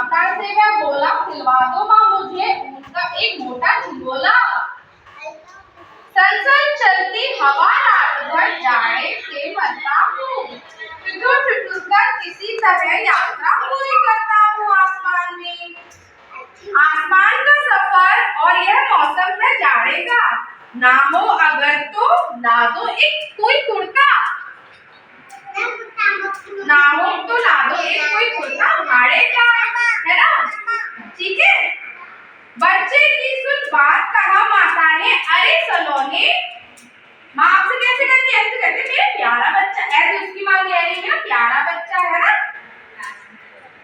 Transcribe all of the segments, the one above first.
माता से वह बोला, सिलवा दो माँ मुझे ऊन का एक मोटा झिंगोला। सन चलती हवा रात भर जाड़े से मरता हूँ, ठिठुर ठिठुर कर किसी तरह यात्रा पूरी करता हूँ आसमान में। आसमान का सफर और यह मौसम है जाड़े का, ना हो अगर तो ला दो एक कोई कुर्ता, ना हो तो ला दो एक कोई कुर्ता भाड़े का, है ना? ठीक है। बच्चे की सुन बात कहा माता ने, अरे सलोने, माँ आपसे कैसे कहती है? ऐसे कहती है मेरा प्यारा बच्चा, ऐसे उसकी माँ कह रही है मेरा प्यारा बच्चा, है ना?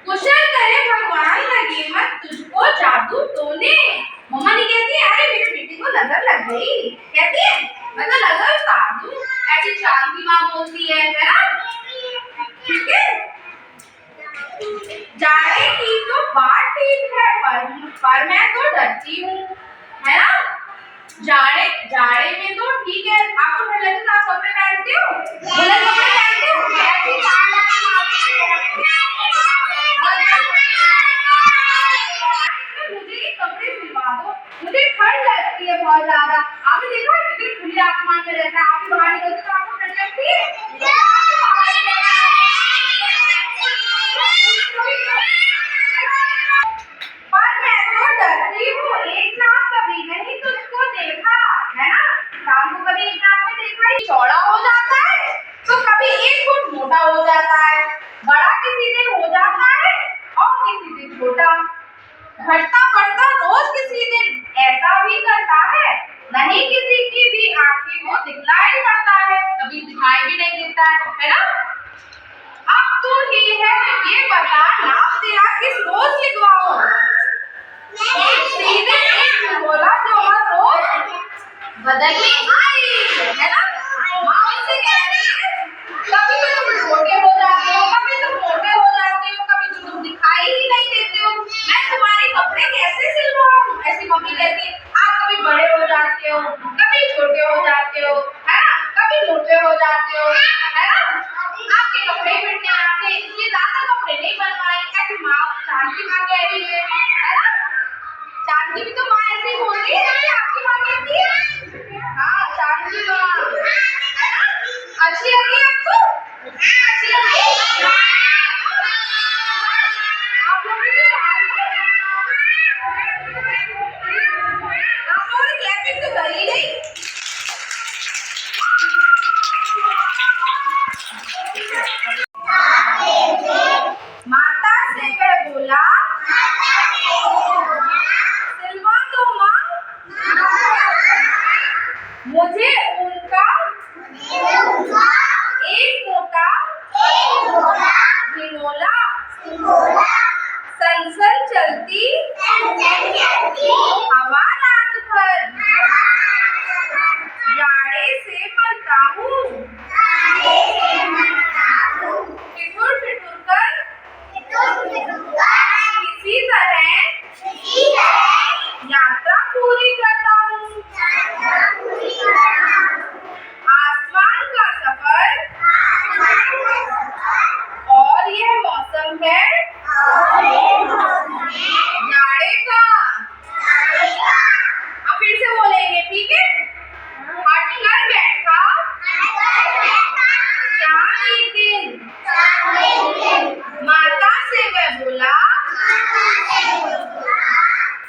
कुशल करे भगवान लगे मत तुझको जादू टोने। मम्मा नहीं कहती है अरे मेरी बेटी को नजर लग गई, कहती है मैं तो नजर उतार दूं, ऐसी चांदी माँ बोलती है ना? ठीक है। जाड़े की तो बात ठीक है पर मैं तो डरती हूँ, है ना? जाड़े में तो ठीक है, आपको ठंड लगती है आप कपड़े पहनते हो, वुलन कपड़े पहनते हो, मुझे ये कपड़े सिलवा दो, मुझे ठंड लगती है बहुत ज्यादा। आपने देखा कितनी खुली आसमान में रहता है, आप भी बाहर निकलते तो आपको ठंड लगती है? पर मैं तो डरती हूँ, एक नाम कभी नहीं तुझको देखा, है ना? शाम को कभी एक नाम में देखा ही चौड़ा हो जाता है तो कभी 1 फुट मोटा हो जाता है, बड़ा किसी दिन हो जाता है और किसी दिन छोटा, घटता बढ़ता रोज किसी दिन ऐसा भी करता है, नहीं किसी की भी आंखें को दिखलाई पड़ता है, कभी दिखाई भी नहीं देता है ना? अब तू ही है ये बता नाम तेरा किस रोज लिखवाऊं? सीधे एक बोला जो हर रोज बदलने आई, है ना? माँ उससे कह रही है कभी तो तुम छोटे हो जाते हो, कभी तुम मोटे हो जाते हो, कभी तो तुम दिखाई ही नहीं देते हो, मैं तुम्हारे कपड़े कैसे सिलवाऊं? ऐसी मम्मी कहती है आप कभी बड़े हो जाते हो, कभी छोटे हो जाते हो, है ना? कभी मोटे हो जाते हो, है ना? आपके कपड़े फिट नहीं आते इसलिए ज्यादा कपड़े नहीं बनवाए, ऐसी माँ चांदी माँ कह रही है ना? चांदी भी तो माँ ऐसे ही बोलती है जैसे आपकी माँ कहती है। हाँ चांदी माँ, है ना? अच्छी लगी आपको? अच्छी लगी? आप लोगों ने क्लैपिंग तो करी नहीं। माता से वह बोला, सिलवा दो माँ मुझे उनका एक मोटा झिंगोला। सन चलती हवा रात भर जाड़े से मरता हूँ, ठिठुर ठिठुर कर किसी तरह यात्रा पूरी करता हूँ। आसमान का सफर और यह मौसम है जाड़े का। अब फिर से बोलेंगे, ठीक है? हटकर बैठा चांद एक दिन, माता से वह बोला,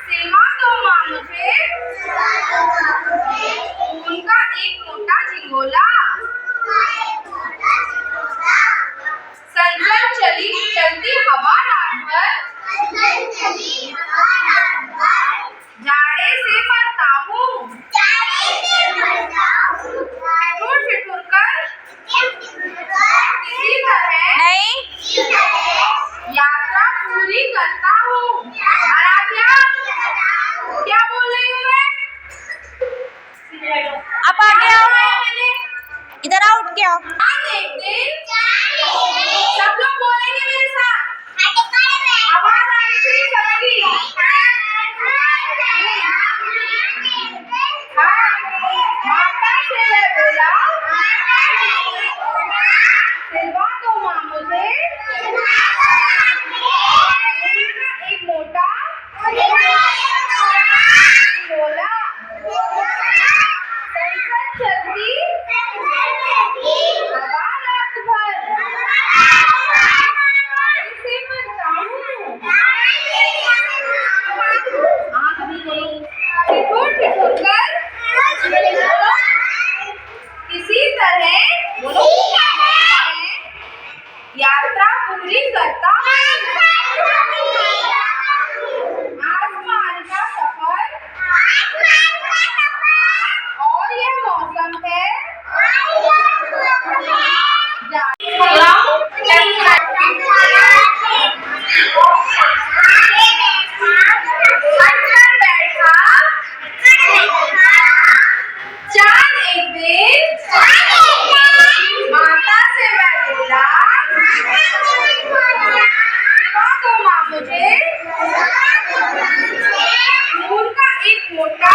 सिलवा दो माँ मुझे उनका एक मोटा झिंगोला। संजल चलती हवा रात भर जाड़े से मरता हूँ, ठिठुर ठिठुर कर किसी तरह यात्रा पूरी करता हूँ। आराध्या क्या बोल रही हूँ मैं? आप आगे आओ, इधर आओ, उठ के आओ। एक दिन सब लोग बोलेंगे मेरे साथ, आवाज आनी चाहिए सबकी। माता से वह बोला, सिलवा दो माँ मुझे उनका तुझे नूर का एक मोटा